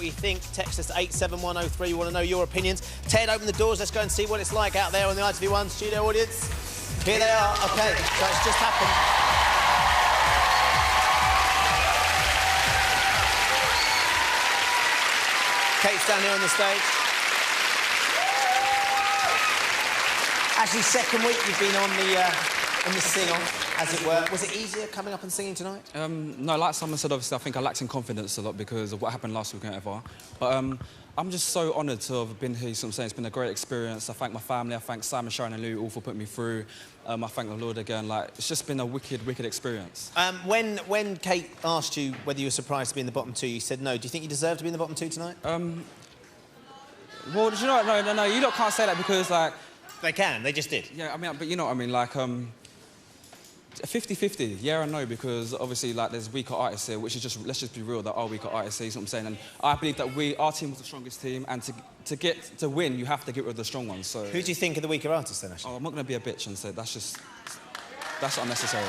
you think. Text us to 87103. We want to know your opinions. Ted, open the doors. Let's go and see what it's like out there on the ITV1 studio audience. Here they are. OK, so it's just happened. Kate's down here on the stage. Actually, second week you've been on the sing-off, as it were. Was it easier coming up and singing tonight? No, like Simon said, obviously, I think I lacked in confidence a lot because of what happened last week and whatever. But I'm just so honoured to have been here, you know what I'm saying? It's been a great experience. I thank my family, I thank Simon, Sharon and Lou all for putting me through. I thank the Lord again. Like, it's just been a wicked, wicked experience. When Kate asked you whether you were surprised to be in the bottom two, you said no. Do you think you deserve to be in the bottom two tonight? Well, do you know what? No, you lot can't say that because, like... They can, they just did. Yeah, I mean, but you know what I mean, like, 50-50, yeah and no, because obviously, like, there's weaker artists here, which is just, let's just be real, there are weaker artists here, you know what I'm saying? And I believe that our team was the strongest team, and to win, you have to get rid of the strong ones, so... Who do you think are the weaker artists, then, actually? Oh, I'm not going to be a bitch and say that's unnecessary.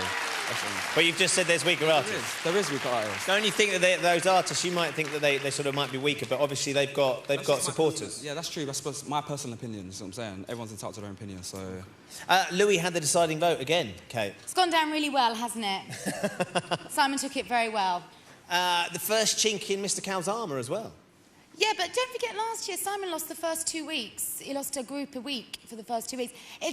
But you've just said there's weaker artists. There is weaker artists. Don't you think that those artists, you might think that they sort of might be weaker, but obviously they've got supporters. Yeah, that's true. That's my personal opinion, you know what I'm saying? Everyone's entitled to their own opinion, so... Louis had the deciding vote again, Kate. It's gone down really well, hasn't it? Simon took it very well. The first chink in Mr. Cow's armour as well. Yeah, but don't forget last year, Simon lost the first 2 weeks. He lost a group a week for the first 2 weeks. It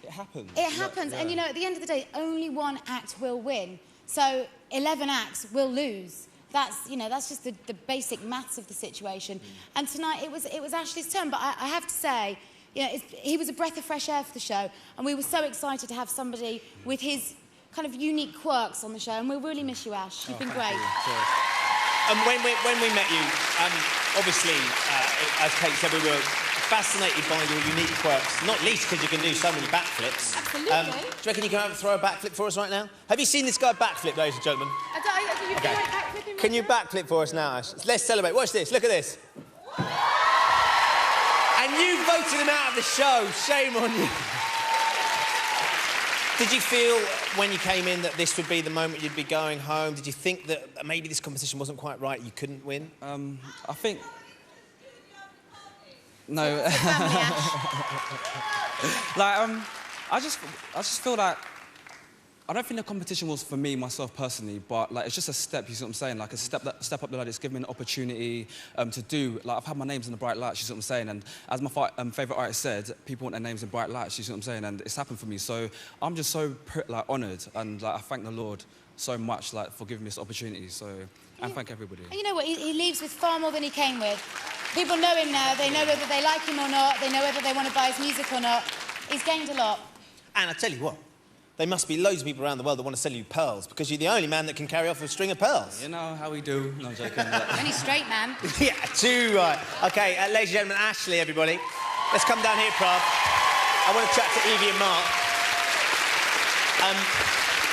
happens. It happens, yeah. And, you know, at the end of the day, only one act will win. So 11 acts will lose. That's, you know, that's just the basic maths of the situation. And tonight, it was Ashley's turn, but I have to say, you know, he was a breath of fresh air for the show, and we were so excited to have somebody with his kind of unique quirks on the show, and we'll really miss you, Ash. You've been great. When we met you, obviously, as Kate said, we were fascinated by your unique quirks, not least because you can do so many backflips. Absolutely. Do you reckon you can throw a backflip for us right now? Have you seen this guy backflip, ladies and gentlemen? Can you backflip for us now, Ash? Let's celebrate. Watch this. Look at this. And you voted him out of the show. Shame on you. Did you feel, when you came in, that this would be the moment you'd be going home? Did you think that maybe this competition wasn't quite right, you couldn't win? I think... No. Like, I just feel like... I don't think the competition was for me, myself, personally, but, like, it's just a step, you see what I'm saying? Like, a step up the ladder. It's given me an opportunity to do... Like, I've had my names in the bright lights, you see what I'm saying? And as my favourite artist said, people want their names in bright lights, you see what I'm saying? And it's happened for me, so I'm just so, like, honoured, and, like, I thank the Lord so much, like, for giving me this opportunity, so... And thank everybody. And you know what? He leaves with far more than he came with. People know him now. They know whether they like him or not. They know whether they want to buy his music or not. He's gained a lot. And I tell you what, there must be loads of people around the world that want to sell you pearls, because you're the only man that can carry off a string of pearls. You know how we do. No, I'm joking. Only straight, man. Yeah, too right. OK, ladies and gentlemen, Ashley, everybody. Let's come down here, Prav. I want to chat to Evie and Mark.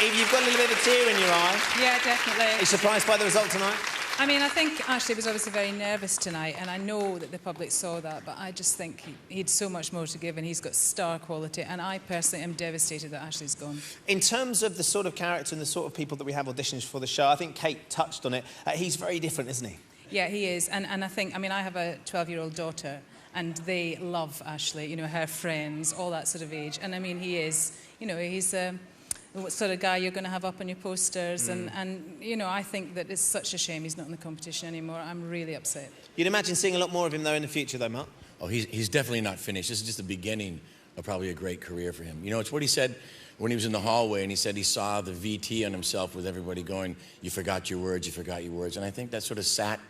Evie, you've got a little bit of a tear in your eye. Yeah, definitely. Are you surprised by the result tonight? I mean, I think Ashley was obviously very nervous tonight, and I know that the public saw that, but I just think he had so much more to give, and he's got star quality, and I personally am devastated that Ashley's gone. In terms of the sort of character and the sort of people that we have auditions for the show, I think Kate touched on it. He's very different, isn't he? Yeah, he is, and I think, I mean, I have a 12-year-old daughter, and they love Ashley, you know, her friends, all that sort of age, and I mean, he is, you know, he's what sort of guy you're going to have up on your posters, and you know, I think that it's such a shame he's not in the competition anymore. I'm really upset. You'd imagine seeing a lot more of him, though, in the future, though, Mark? Oh, he's definitely not finished. This is just the beginning of probably a great career for him. You know, it's what he said when he was in the hallway, and he said he saw the VT on himself with everybody going, "You forgot your words, you forgot your words," and I think that sort of sat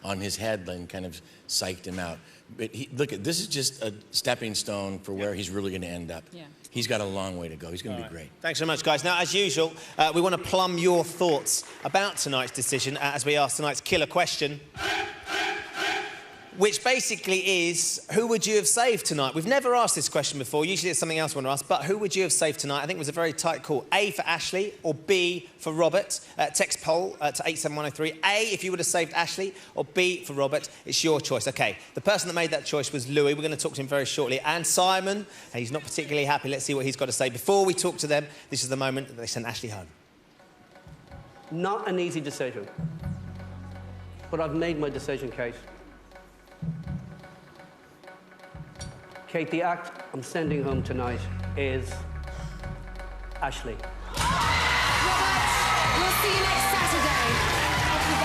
on his head and kind of psyched him out. But look, this is just a stepping stone for where he's really going to end up. Yeah. He's got a long way to go. He's going to be great. Thanks so much, guys. Now, as usual, we want to plumb your thoughts about tonight's decision as we ask tonight's killer question, which basically is, who would you have saved tonight? We've never asked this question before. Usually it's something else we want to ask, but who would you have saved tonight? I think it was a very tight call. A for Ashley or B for Robert. Text poll to 87103. A, if you would have saved Ashley, or B for Robert. It's your choice. OK, the person that made that choice was Louis. We're going to talk to him very shortly. And Simon, and he's not particularly happy. Let's see what he's got to say. Before we talk to them, this is the moment that they sent Ashley home. Not an easy decision. But I've made my decision, Kate. Kate, the act I'm sending home tonight is Ashley. Robert, we'll see you next Saturday. Off you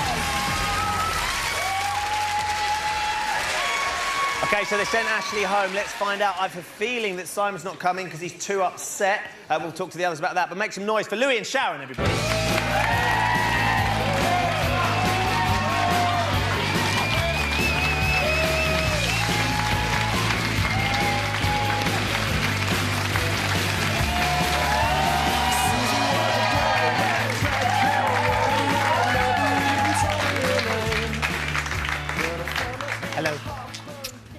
go. OK, so they sent Ashley home. Let's find out. I have a feeling that Simon's not coming because he's too upset. We'll talk to the others about that. But make some noise for Louis and Sharon, everybody. Hello.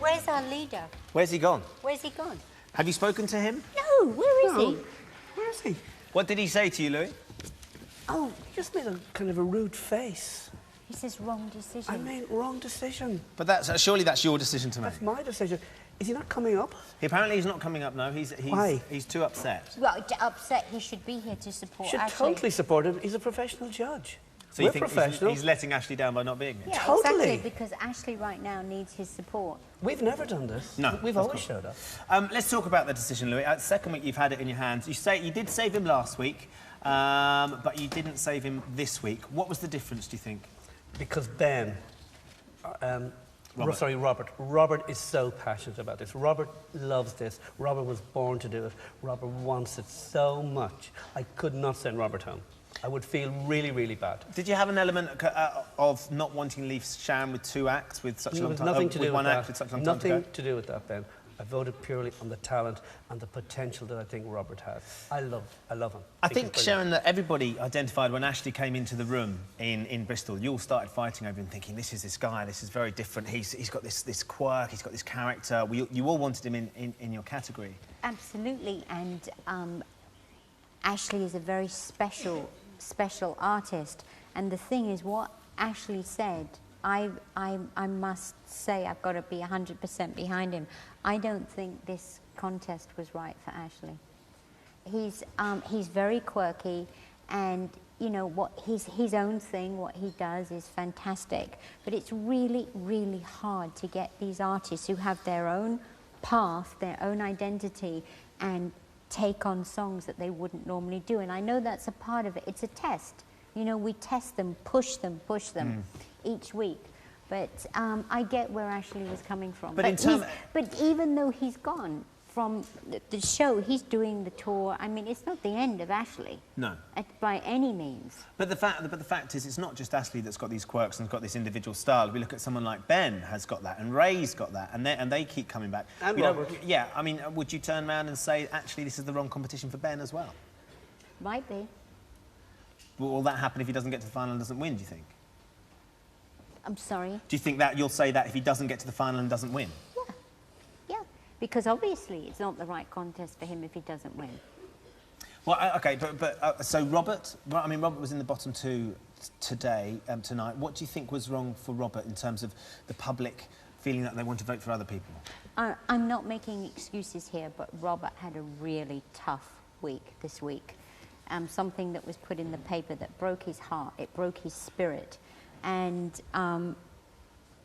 Where's our leader? Where's he gone? Where's he gone? Have you spoken to him? No, where is he? Where is he? What did he say to you, Louis? Oh, he just made a kind of a rude face. He says wrong decision. I made wrong decision. But surely that's your decision to make. That's my decision. Is he not coming up? Apparently he's not coming up, no. Why? He's too upset. Well, upset. He should be here to support Should Ashley. totally support him. He's a professional judge. So We're you think professionals. he's letting Ashley down by not being here? Yeah, Totally. exactly, because Ashley right now needs his support. We've never done this. No, We've of always course. showed up. Let's talk about the decision, Louis. Second week you've had it in your hands. You did save him last week, but you didn't save him this week. What was the difference, do you think? Because Ben, Robert. Robert is so passionate about this. Robert loves this. Robert was born to do it. Robert wants it so much. I could not send Robert home. I would feel really, really bad. Did you have an element of not wanting to leave Sharon with two acts with such a long time? Nothing to do with one that. act with such a long time to go? Nothing to do with that, Ben. I voted purely on the talent and the potential that I think Robert has. I love him. I think, Sharon, that everybody identified when Ashley came into the room in Bristol, you all started fighting over him, thinking, this is this guy, this is very different, he's got this quirk, he's got this character. You all wanted him in your category. Absolutely, and Ashley is a very special artist. And the thing is, what Ashley said, I must say I've got to be 100% behind him. I don't think this contest was right for Ashley. He's very quirky, and you know what his own thing, what he does is fantastic. But it's really, really hard to get these artists who have their own path, their own identity, and take on songs that they wouldn't normally do. And I know that's a part of it. It's a test. You know, we test them, push them each week. But I get where Ashley was coming from. But even though he's gone from the show, he's doing the tour. I mean, it's not the end of Ashley. No. By any means. But the fact is, it's not just Ashley that's got these quirks and got this individual style. If we look at someone like Ben has got that, and Ray's got that, and they keep coming back. And Robert. Yeah, I mean, would you turn around and say, actually, this is the wrong competition for Ben as well? Might be. Will that happen if he doesn't get to the final and doesn't win, do you think? I'm sorry? Do you think that you'll say that if he doesn't get to the final and doesn't win? Yeah. Because obviously it's not the right contest for him if he doesn't win. Well, OK, but so Robert, well, I mean, Robert was in the bottom two tonight. What do you think was wrong for Robert in terms of the public feeling that they want to vote for other people? I'm not making excuses here, but Robert had a really tough week this week. Something that was put in the paper that broke his heart, it broke his spirit. And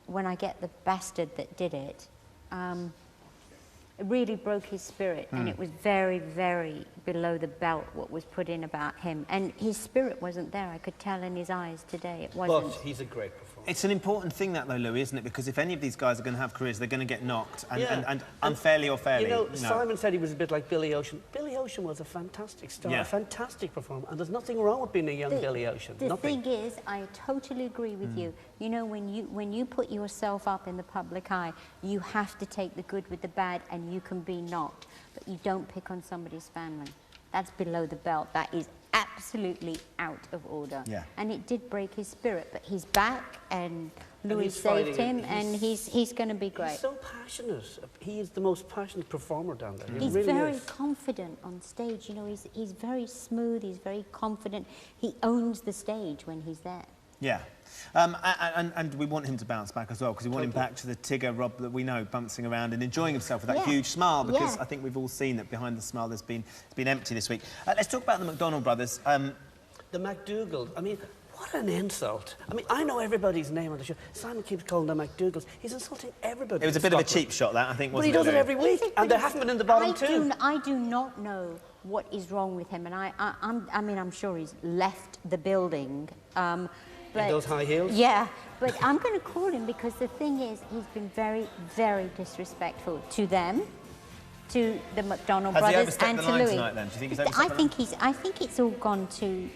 when I get the bastard that did it, it really broke his spirit, and it was very, very below the belt what was put in about him. And his spirit wasn't there. I could tell in his eyes today it wasn't. But he's a great performer. It's an important thing, that, though, Louis, isn't it? Because if any of these guys are going to have careers, they're going to get knocked, and unfairly or fairly. You know, Simon said he was a bit like Billy Ocean. Billy Ocean was a fantastic star, Yeah. a fantastic performer, and there's nothing wrong with being a young Billy Ocean. The Nothing. thing is, I totally agree with you. You know, when you put yourself up in the public eye, you have to take the good with the bad, and you can be knocked. But you don't pick on somebody's family. That's below the belt. That is absolutely out of order. Yeah. And it did break his spirit, but he's back, and Louis he's saved fighting him, it. and he's going to be great. He's so passionate. He is the most passionate performer down there. He He's really very is. confident on stage. You know, he's very smooth. He's very confident. He owns the stage when he's there. Yeah. And we want him to bounce back as well, because we want him back to the Tigger Rob that we know, bouncing around and enjoying himself with that huge smile, because I think we've all seen that behind the smile it's been empty this week. Let's talk about the McDonald brothers. The McDougall. I mean, What an insult. I mean, I know everybody's name on the show. Simon keeps calling them McDougalls. He's insulting everybody. It was a bit of a cheap shot, that, I think, But wasn't he does it every Is week, it? and But they haven't been in the bottom two. I do not know what is wrong with him, and I mean, I'm sure he's left the building. But In those high heels? Yeah, but I'm going to call him because the thing is, he's been very, very disrespectful to them, to the McDonald Has he brothers, overstepped and the to line Louis. tonight, then? Do you think he's overstepped I think it's all gone too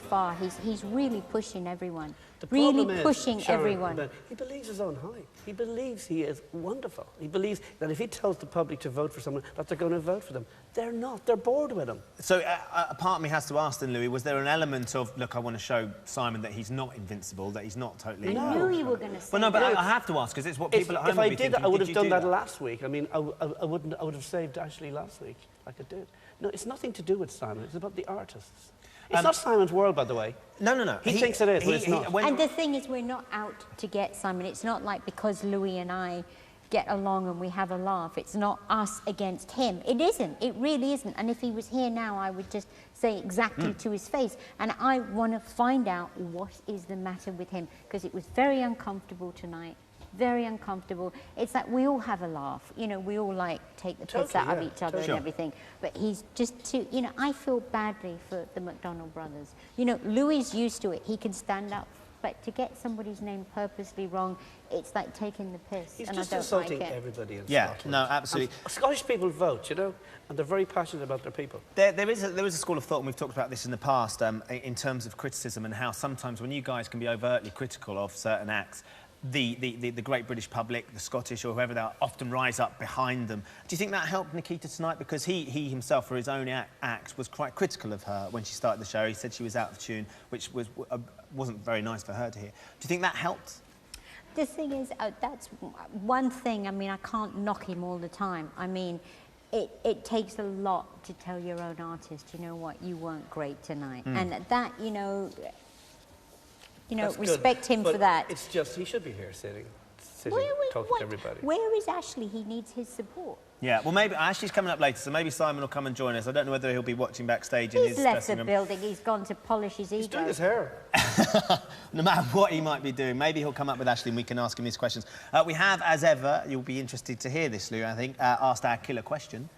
far. He's really pushing everyone. The problem Really is, pushing Sharon, everyone. that he believes his own hype. He believes he is wonderful. He believes that if he tells the public to vote for someone, that they're going to vote for them. They're not. They're bored with him. So a part of me has to ask then, Louis, was there an element of, look, I want to show Simon that he's not invincible, that he's not totally... I knew you were going to say Well, no, but that. I have to ask, because it's what people at home If would I be did thinking. that, I would Did have you done do that last week. I mean, I would have saved Ashley last week, like I did. No, it's nothing to do with Simon. It's about the artists. It's not Simon's world, by the way. No. He thinks it is, but it's not. And the thing is, we're not out to get Simon. It's not like because Louis and I get along and we have a laugh. It's not us against him. It isn't. It really isn't. And if he was here now, I would just say exactly to his face. And I want to find out what is the matter with him, because it was very uncomfortable tonight. Very uncomfortable. It's like we all have a laugh. You know, we all like take the piss out of each other and everything. But he's just too, you know, I feel badly for the McDonald brothers. You know, Louis is used to it. He can stand up. But to get somebody's name purposely wrong, it's like taking the piss. He's and just I don't insulting like it. everybody in Yeah, Scotland. no, absolutely. And Scottish people vote, you know, and they're very passionate about their people. There is a school of thought, and we've talked about this in the past, in terms of criticism and how sometimes when you guys can be overtly critical of certain acts, the great British public, the Scottish or whoever they are, often rise up behind them. Do you think that helped Nikita tonight? Because he himself, for his own acts, was quite critical of her when she started the show. He said she was out of tune, which wasn't very nice for her to hear. Do you think that helped? The thing is, that's one thing. I mean, I can't knock him all the time. I mean, it takes a lot to tell your own artist, you know what, you weren't great tonight. And that, you know, That's respect good, him but for that. It's just, he should be here sitting talking to everybody. Where is Ashley? He needs his support. Yeah, well, maybe Ashley's coming up later, so maybe Simon will come and join us. I don't know whether he'll be watching backstage in He's his left dressing the room. building. He's gone to polish his ego. He's doing his hair. No matter what he might be doing, maybe he'll come up with Ashley and we can ask him these questions. We have, as ever, you'll be interested to hear this, Lou, I think, asked our killer question.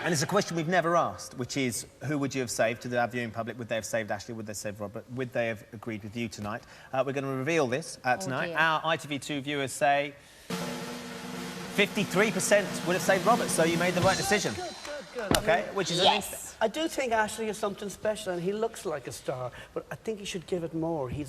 And it's a question we've never asked, which is, who would you have saved to the viewing public? Would they have saved Ashley? Would they save Robert? Would they have agreed with you tonight? We're going to reveal this tonight. Dear. Our ITV2 viewers say 53% would have saved Robert, so you made the right decision. Good. OK, which is Yes. I do think Ashley is something special, and he looks like a star, but I think he should give it more. He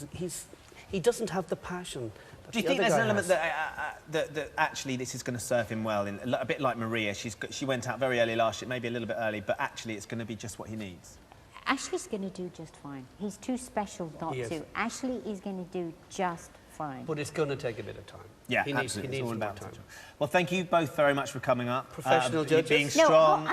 doesn't have the passion. Do you think there's an element that actually this is going to serve him well? A bit like Maria, she went out very early last year, maybe a little bit early, but actually it's going to be just what he needs. Ashley's going to do just fine. He's too special not He is. to. Ashley is going to do just fine. But it's going to take a bit of time. Yeah, he absolutely. needs It's all more about time. Well, thank you both very much for coming up. Professional judges. Being No, strong.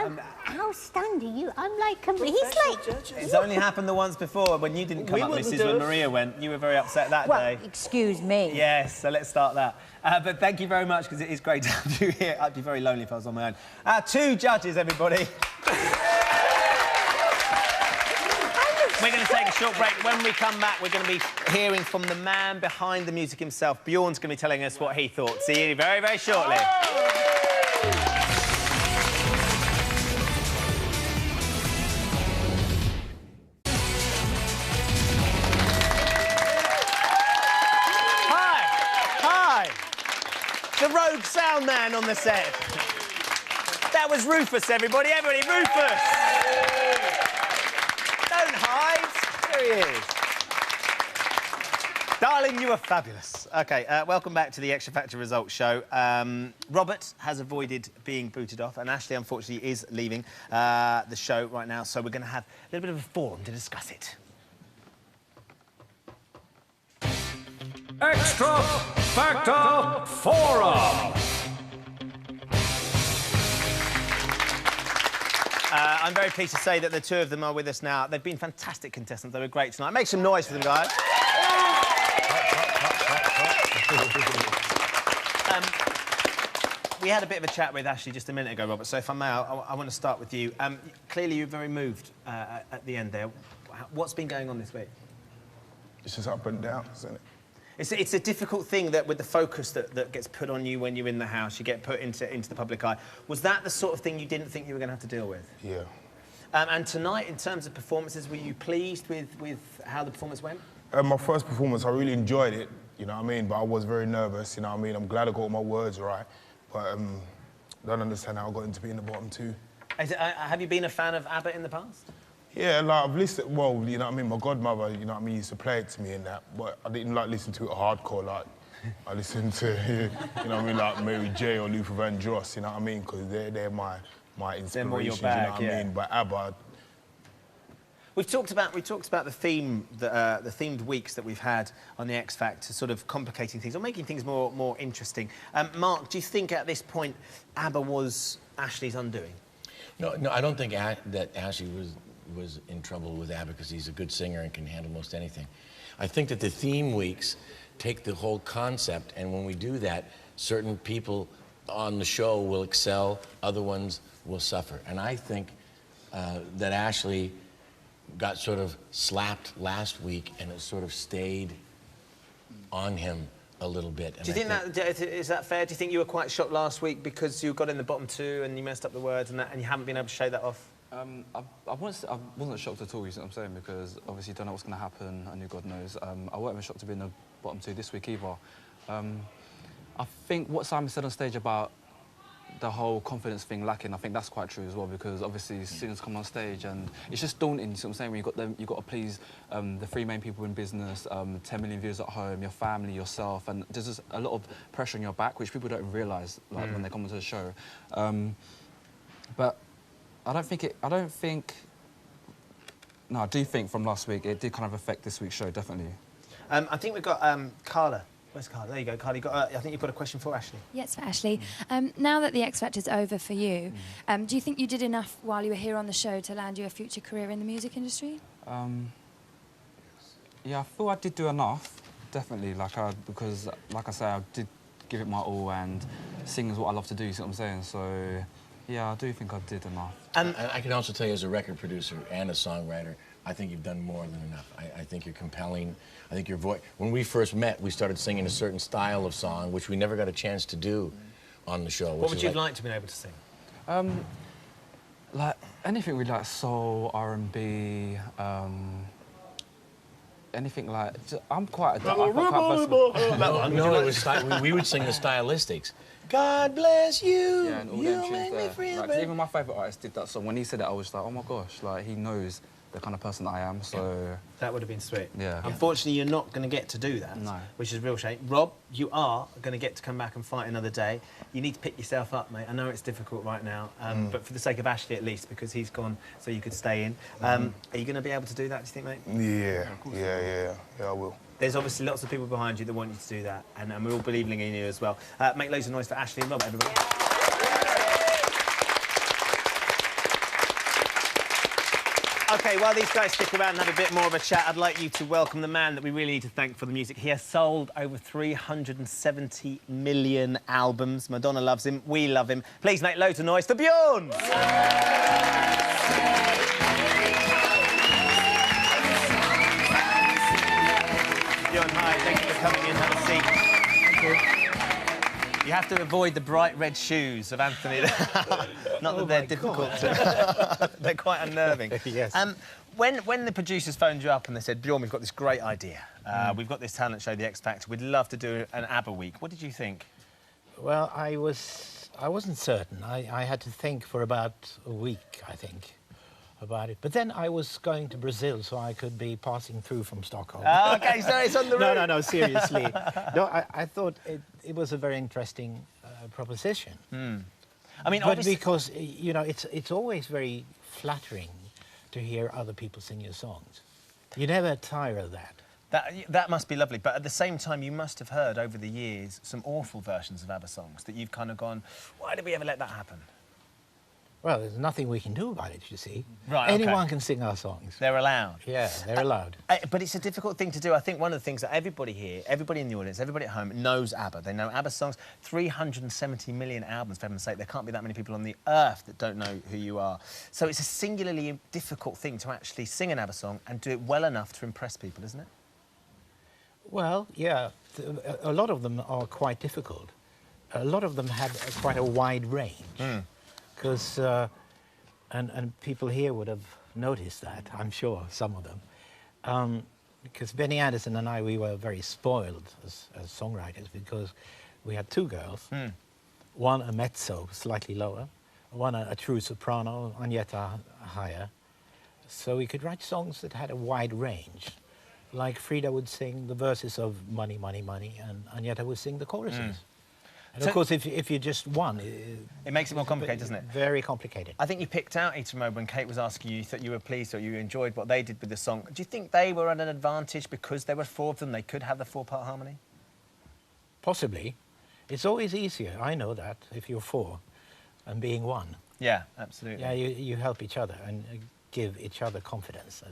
how stunned are you? I'm like, he's Professional like... judges. It's only happened the once before when you didn't come We up, wouldn't Mrs. do When it. Maria went. You were very upset that Well, day. excuse me. Yes, so let's start that. But thank you very much, because it is great to have you here. I'd be very lonely if I was on my own. Our two judges, everybody. We're going to take a short break. When we come back, we're going to be hearing from the man behind the music himself. Bjorn's going to be telling us what he thought. See you very, very shortly. Hi. The rogue sound man on the set. That was Rufus, everybody. Everybody, Rufus! Don't hide. There he is. Darling, you are fabulous. OK, welcome back to the Extra Factor Results Show. Robert has avoided being booted off, and Ashley, unfortunately, is leaving the show right now, so we're going to have a little bit of a forum to discuss it. Extra Factor Forum. I'm very pleased to say that the two of them are with us now. They've been fantastic contestants. They were great tonight. Make some noise for them, guys. We had a bit of a chat with Ashley just a minute ago, Robert, so if I may, I want to start with you. Clearly, you're very moved at the end there. What's been going on this week? it's just up and down, isn't it? It's a difficult thing that with the focus that gets put on you when you're in the house, you get put into the public eye. Was that the sort of thing you didn't think you were going to have to deal with? Yeah. And tonight, in terms of performances, were you pleased with how the performance went? My first performance, I really enjoyed it, you know what I mean? But I was very nervous, you know what I mean? I'm glad I got all my words right, but I don't understand how I got into being the bottom two. Have you been a fan of ABBA in the past? Yeah, like I've listened, well, you know what I mean, my godmother, you know what I mean, used to play it to me and that, but I didn't like listen to it hardcore, like, I listened to, you know what I mean, like Mary J or Luther Vandross, you know what I mean, because they're my inspirations, they're more your you bag, know what I mean, but ABBA... We've talked about the theme, the themed weeks that we've had on the X Factor, sort of complicating things or making things more interesting. Mark, do you think at this point ABBA was Ashley's undoing? No, I don't think that Ashley was in trouble with ABBA because he's a good singer and can handle most anything. I think that the theme weeks take the whole concept, and when we do that, certain people on the show will excel, other ones will suffer. And I think that Ashley got sort of slapped last week, and it sort of stayed on him a little bit. And do you think is that fair? Do you think you were quite shocked last week because you got in the bottom two and you messed up the words and you haven't been able to show that off? I wasn't shocked at all, you see what I'm saying, because obviously you don't know what's going to happen, I knew God knows. I wasn't shocked to be in the bottom two this week either. I think what Simon said on stage about the whole confidence thing lacking, I think that's quite true as well, because obviously singers come on stage and it's just daunting, you see what I'm saying, when you've got to please the three main people in business, 10 million viewers at home, your family, yourself, and there's just a lot of pressure on your back, which people don't realise like, when they come onto the show. But I do think from last week it did kind of affect this week's show, definitely. I think we've got Carla. Where's Carla? There you go, Carla. I think you've got a question for Ashley. Yes, for Ashley. Now that the X Factor's over for you, do you think you did enough while you were here on the show to land you a future career in the music industry? Yeah, I feel I did do enough, definitely. Because, like I say, I did give it my all, and singing is what I love to do. You see what I'm saying? So, yeah, I do think I did enough. And I can also tell you, as a record producer and a songwriter, I think you've done more than enough. I think you're compelling. I think your voice... When we first met, we started singing a certain style of song, which we never got a chance to do on the show. What would you like to be able to sing? Like, anything really, like soul, R&B, anything like... I'm quite a... No, it was like, we would sing the stylistics. God bless you, yeah, and all you them tunes make me there. feel Like, even my favourite artist did that song. When he said it, I was like, oh my gosh, like, he knows the kind of person that I am, so... That would have been sweet. Yeah. Unfortunately, you're not going to get to do that, no. Which is a real shame. Rob, you are going to get to come back and fight another day. You need to pick yourself up, mate. I know it's difficult right now, but for the sake of Ashley, at least, because he's gone, so you could stay in. Are you going to be able to do that, do you think, mate? Yeah, I will. There's obviously lots of people behind you that want you to do that, and we're all believing in you as well. Make loads of noise for Ashley and Rob, everybody. OK, while these guys stick around and have a bit more of a chat, I'd like you to welcome the man that we really need to thank for the music. He has sold over 370 million albums. Madonna loves him. We love him. Please make loads of noise for Bjorn! Bjorn, hi. Thank you for coming in. Have a seat. Thank you. You have to avoid the bright red shoes of Anthony. Not that they're difficult to... They're quite unnerving. Yes. When the producers phoned you up and they said, Bjorn, we've got this great idea. We've got this talent show, The X Factor. We'd love to do an ABBA week. What did you think? Well, I wasn't certain. I had to think for about a week, I think, about it. But then I was going to Brazil, so I could be passing through from Stockholm. Oh, OK, so it's on the road. No, seriously. No, I thought it was a very interesting proposition. I mean, but because, you know, it's always very flattering to hear other people sing your songs. You never tire of that. That must be lovely, but at the same time, you must have heard over the years some awful versions of ABBA songs that you've kind of gone, why did we ever let that happen? Well, there's nothing we can do about it, you see. Right, Anyone can sing our songs. They're allowed. Yeah, they're allowed. But it's a difficult thing to do. I think one of the things that everybody here, everybody in the audience, everybody at home knows ABBA. They know ABBA songs. 370 million albums, for heaven's sake. There can't be that many people on the earth that don't know who you are. So it's a singularly difficult thing to actually sing an ABBA song and do it well enough to impress people, isn't it? Well, yeah, a lot of them are quite difficult. A lot of them had quite a wide range, because, and people here would have noticed that, I'm sure, some of them. Because Benny Anderson and I, we were very spoiled as songwriters, because we had two girls, one a mezzo, slightly lower, one a true soprano, Agneta higher. So we could write songs that had a wide range. Like Frida would sing the verses of Money, Money, Money, and Agneta would sing the choruses. And of course, if you just one... It makes it more complicated, doesn't it? Very complicated. I think you picked out Eaton Mode when Kate was asking you that you were pleased or you enjoyed what they did with the song. Do you think they were at an advantage because there were four of them? They could have the four-part harmony? Possibly. It's always easier, I know that, if you're four and being one. Yeah, absolutely. Yeah, you help each other and give each other confidence.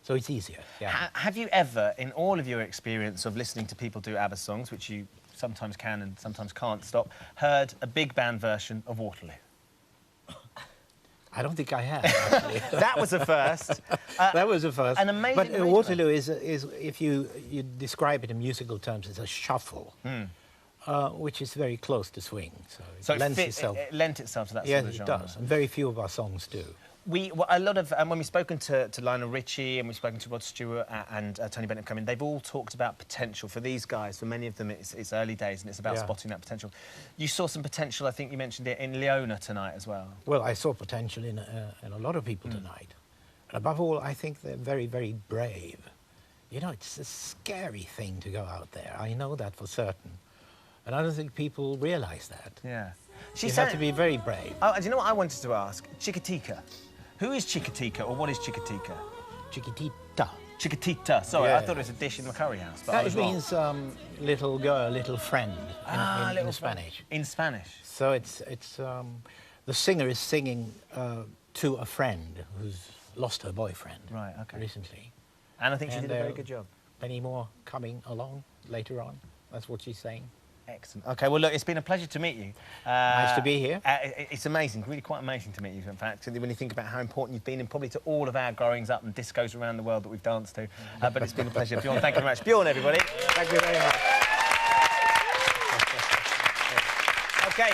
So it's easier, yeah. Have you ever, in all of your experience of listening to people do ABBA songs, which you sometimes can and sometimes can't stop, heard a big band version of Waterloo? I don't think I have, actually. That was a first. That was a first. An amazing But Waterloo is, if you describe it in musical terms, it's a shuffle, which is very close to swing. So it lends itself. It lent itself to that yeah, sort of genre. Yeah, it does. And very few of our songs do. A lot of when we've spoken to Lionel Richie and we've spoken to Rod Stewart and Tony Bennett coming, they've all talked about potential for these guys. For many of them, it's early days and it's about spotting that potential. You saw some potential, I think you mentioned it, in Leona tonight as well. Well, I saw potential in a lot of people tonight. And above all, I think they're very, very brave. You know, it's a scary thing to go out there. I know that for certain. And I don't think people realise that. Yeah. You have to be very brave. Oh, do you know what I wanted to ask? Chiquitica. Who is Chiquitica, or what is Chiquitica? Chiquitita. Chiquitita. Sorry, I thought it was a dish in the curry house, but that means little girl, little friend in Spanish. In Spanish. So it's the singer is singing to a friend who's lost her boyfriend recently. And I think she did a very good job. Many more coming along later on. That's what she's saying. Excellent. OK, well, look, it's been a pleasure to meet you. Nice to be here. It's amazing, really quite amazing to meet you, in fact, when you think about how important you've been in probably to all of our growings up and discos around the world that we've danced to. But it's been a pleasure. Bjorn, thank you very much. Bjorn, everybody. Thank you very much. OK,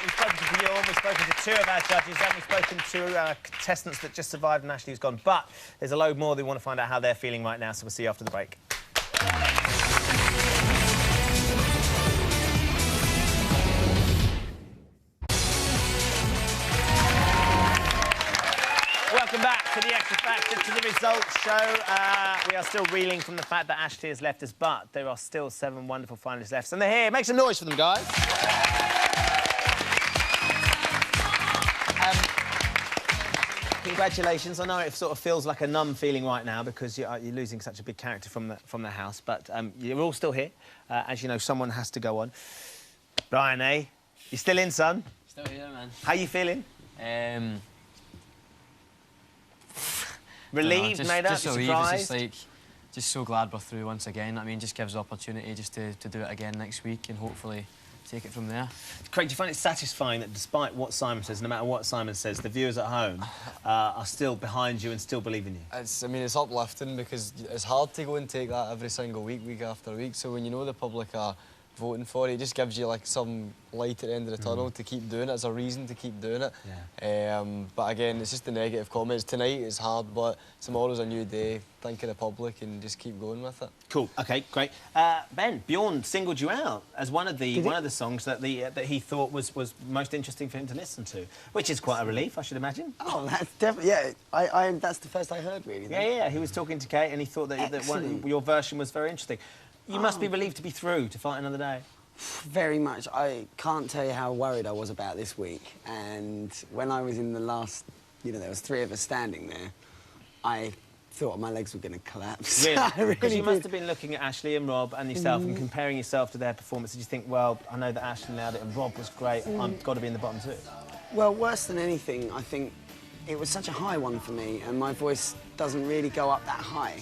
we've spoken to Bjorn, we've spoken to two of our judges, and we've spoken to contestants that just survived and Ashley who's gone. But there's a load more that we want to find out how they're feeling right now, so we'll see you after the break. Welcome back to the Xtra Factor, to the results show. We are still reeling from the fact that Ashley has left us, but there are still 7 wonderful finalists left, and they're here. Make some noise for them, guys. Congratulations. I know it sort of feels like a numb feeling right now because you're losing such a big character from the house, but you're all still here. As you know, someone has to go on. Brian, eh? You still in, son? Still here, man. How you feeling? Relieved, made up, surprised? Just so glad we're through once again. I mean, just gives the opportunity just to do it again next week and hopefully take it from there. Craig, do you find it satisfying that despite what Simon says, no matter what Simon says, the viewers at home are still behind you and still believe in you? I mean, it's uplifting because it's hard to go and take that every single week, week after week. So when you know the public are voting for it, it just gives you like some light at the end of the tunnel to keep doing it. It's a reason to keep doing it. Yeah. But again, it's just the negative comments. Tonight is hard, but tomorrow's a new day. Thank you, the public, and just keep going with it. Cool. Okay, great. Ben, Bjorn singled you out as one of the songs that he thought was most interesting for him to listen to, which is quite a relief, I should imagine. Oh, that's definitely yeah. That's the first I heard, really. Yeah. He was talking to Kate, and he thought that your version was very interesting. You must be relieved to be through, to fight another day. Very much. I can't tell you how worried I was about this week. And when I was in the last, there was 3 of us standing there, I thought my legs were going to collapse. Really? Because you must have been looking at Ashley and Rob and yourself and comparing yourself to their performance. Did you think, well, I know that Ashley nailed it and Rob was great, I've got to be in the bottom 2? Well, worse than anything, I think it was such a high one for me, and my voice doesn't really go up that high.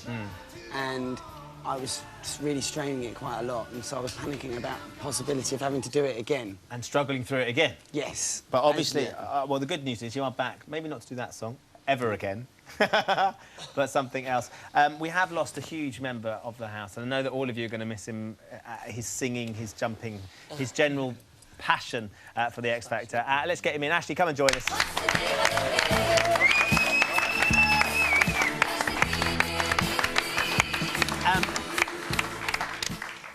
And I was really straining it quite a lot, and so I was panicking about the possibility of having to do it again. And struggling through it again? Yes. But obviously, well, the good news is you are back. Maybe not to do that song, ever again, but something else. We have lost a huge member of the house, and I know that all of you are going to miss him, his singing, his jumping, his general passion for the X Factor. Let's get him in. Ashley, come and join us.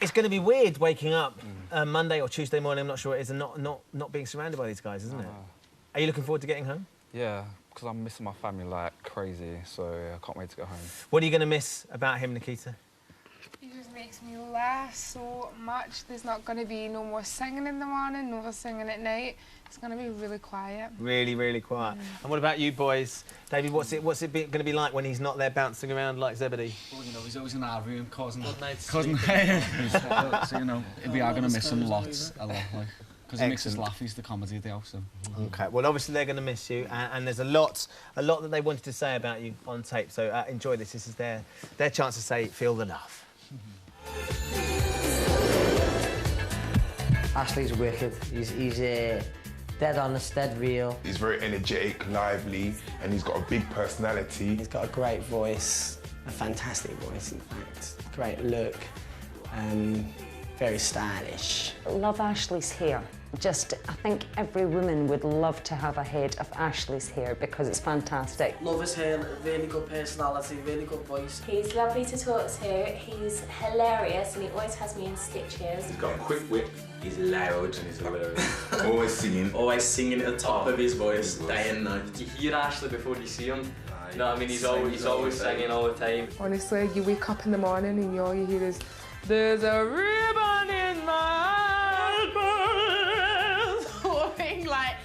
It's going to be weird waking up Monday or Tuesday morning, I'm not sure it is, and not being surrounded by these guys, isn't it? Are you looking forward to getting home? Yeah, because I'm missing my family like crazy, so I can't wait to get home. What are you going to miss about him, Nikita? He just makes me laugh so much. There's not going to be no more singing in the morning, no more singing at night. It's going to be really quiet. Really, really quiet. And what about you boys? David, what's it going to be like when he's not there bouncing around like Zebedee? Well, you know, he's always in our room causing... So, you know, we are going to miss him a lot, like, because he makes us laugh. He's the comedy deal, so... OK, well, obviously they're going to miss you, and there's a lot that they wanted to say about you on tape, so enjoy this. This is their chance to say, feel the love. Ashley's wicked. He's dead honest, dead real. He's very energetic, lively, and he's got a big personality. He's got a great voice, a fantastic voice, in fact. Great look, very stylish. Love Ashley's hair. I think every woman would love to have a head of Ashley's hair because it's fantastic. Love his hair, really good personality, really good voice. He's lovely to talk to, he's hilarious and he always has me in stitches. He's got a quick wit, he's loud and he's hilarious. Always singing. Always singing at the top of his voice, day and night. You hear Ashley before you see him. You know what I mean? He's always singing all the time. Honestly, you wake up in the morning and all you hear is, "There's a ribbon in my heart." Like,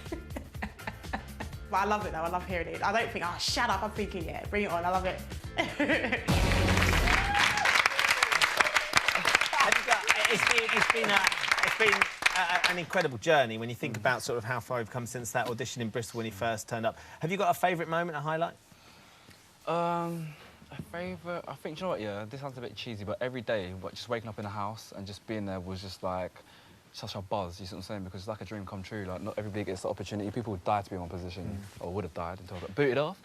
but I love it though. I love hearing it. I don't think, oh, shut up. I'm thinking, yeah, bring it on. I love it. It's been an incredible journey when you think about sort of how far you've come since that audition in Bristol when you first turned up. Have you got a favourite moment, a highlight? A favourite? I think, you know what, yeah, this sounds a bit cheesy, but every day, just waking up in the house and just being there was just like such a buzz, you see what I'm saying? Because it's like a dream come true. Like, not everybody gets the opportunity. People would die to be in one position, or would have died until I got booted off.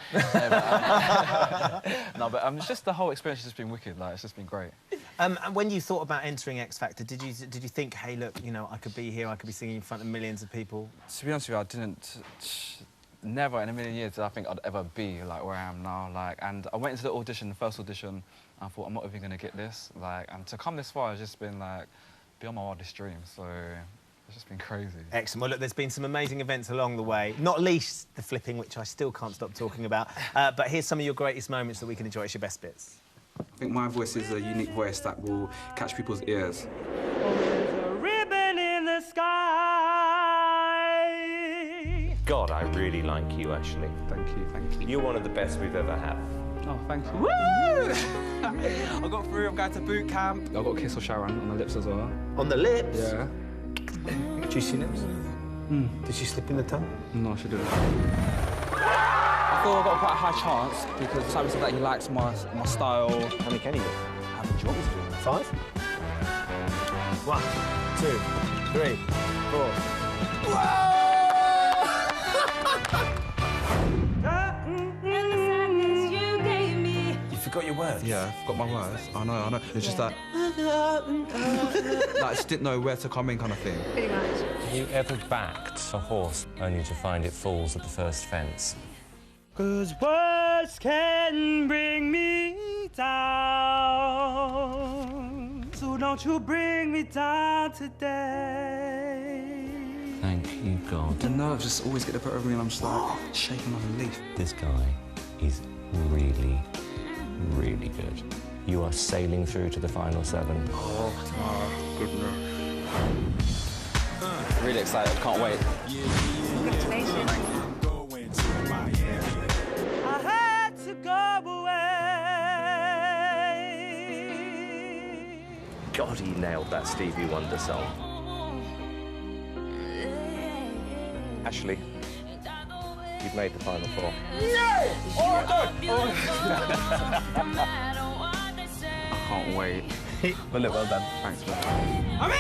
No, but it's just the whole experience has just been wicked. Like, it's just been great. And when you thought about entering X Factor, did you think, hey, look, you know, I could be here, I could be singing in front of millions of people? To be honest with you, I didn't. Never in a million years did I think I'd ever be like where I am now. Like, and I went into the audition, the first audition, and I thought I'm not even going to get this. Like, and to come this far has just been like beyond my wildest dreams. So it's just been crazy. Excellent. Well, look, there's been some amazing events along the way, not least the flipping, which I still can't stop talking about. But here's some of your greatest moments that we can enjoy. It's your best bits. I think my voice is a unique voice that will catch people's ears. There's a ribbon in the sky. God, I really like you, Ashley. Thank you, thank you. You're one of the best we've ever had. Oh, thank you. Woo! I got through, I'm going to boot camp. I got a kiss of Sharon on the lips as well. On the lips? Yeah. Juicy lips? Did she slip in the tongue? No, she didn't. I feel I've got quite a high chance because Simon said that he likes my style. How many can you get? How many do you want me to do? 5? 1, 2, 3, 4. You forgot your words? Yeah, I forgot my words. I know. It's just that... like, I just didn't know where to come in kind of thing. Pretty much. Have you ever backed a horse only to find it falls at the first fence? 'Cause words can bring me down. So don't you bring me down today. Thank you, God. The nerves just always get the better of me and I'm just like shaking like a leaf. This guy is really, really good. You are sailing through to the final 7. Oh, my goodness. Really excited, can't wait. Congratulations. I had to go away. God, he nailed that Stevie Wonder song. Ashley, you've made the final 4. Yay! Oh, God! I can't wait. Well, look, well done. Thanks, man. I'm in!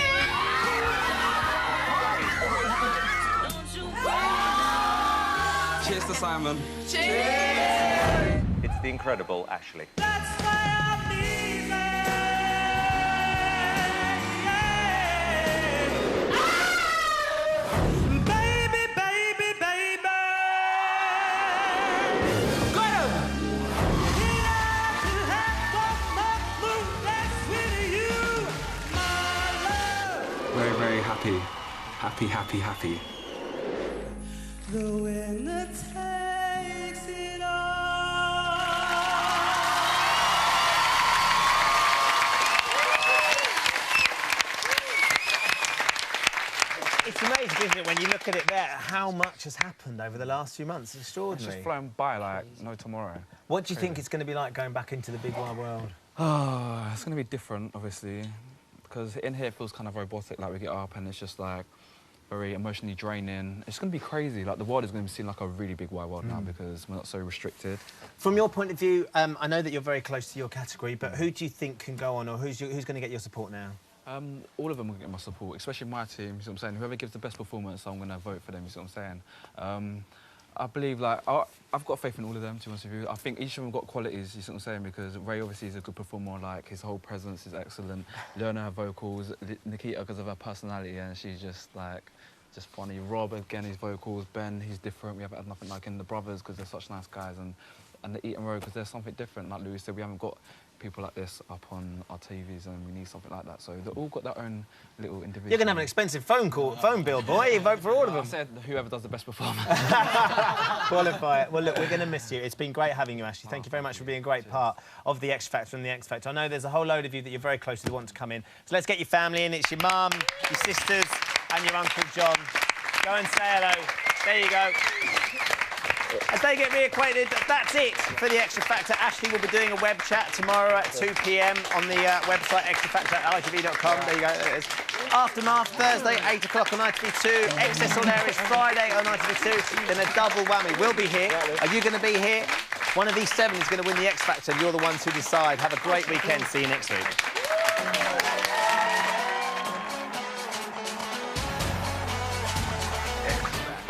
Cheers to Simon. Cheers! It's the incredible Ashley. Very, very happy. Happy. The winner takes it all. It's amazing, isn't it, when you look at it there, how much has happened over the last few months. It's extraordinary. It's just flown by like no tomorrow. What do you think it's going to be like going back into the big wide world? Oh, it's going to be different, obviously, because in here it feels kind of robotic, like we get up and it's just like very emotionally draining. It's going to be crazy. Like the world is going to be seen like a really big wide world now because we're not so restricted. From your point of view, I know that you're very close to your category, but who do you think can go on, or who's going to get your support now? All of them will get my support, especially my team, you see what I'm saying? Whoever gives the best performance, I'm going to vote for them, you see what I'm saying? I believe, like, I've got faith in all of them, to be honest with you. I think each of them got qualities, you see what I'm saying? Because Ray obviously is a good performer, like, his whole presence is excellent. Learner, her vocals, Nikita, because of her personality, and she's just, like, just funny. Rob, again, his vocals. Ben, he's different. We haven't had nothing like in the brothers, because they're such nice guys. And the Eaton Road, because there's something different. Like Louis said, we haven't got people like this up on our TVs, and we need something like that. So they've all got their own little individual. You're going to have an expensive phone bill, boy. You vote for all of them. I said whoever does the best performance. Qualify it. Well, look, we're going to miss you. It's been great having you, Ashley. Thank you very much for being a great part of the X Factor and the X Factor. I know there's a whole load of you that you're very close to want to come in. So let's get your family in. It's your mum, your sisters, and your Uncle John. Go and say hello. There you go. As they get reacquainted, that's it for the Extra Factor. Ashley will be doing a web chat tomorrow at 2 p.m. on the website extrafactor.itv.com. There you go, there it is. Aftermath Thursday, 8 o'clock on ITV2. Excess Hilarious Friday on ITV2. Then a double whammy. We'll be here. Are you going to be here? One of these 7 is going to win the X Factor, and you're the ones who decide. Have a great weekend. See you next week.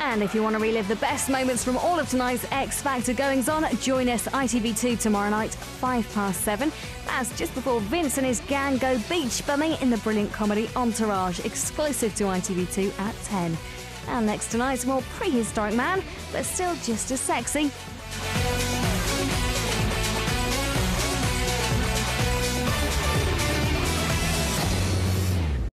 And if you want to relive the best moments from all of tonight's X Factor goings-on, join us ITV2 tomorrow night, 7:05. That's just before Vince and his gang go beach bumming in the brilliant comedy Entourage, exclusive to ITV2 at 10. And next tonight's more prehistoric man, but still just as sexy,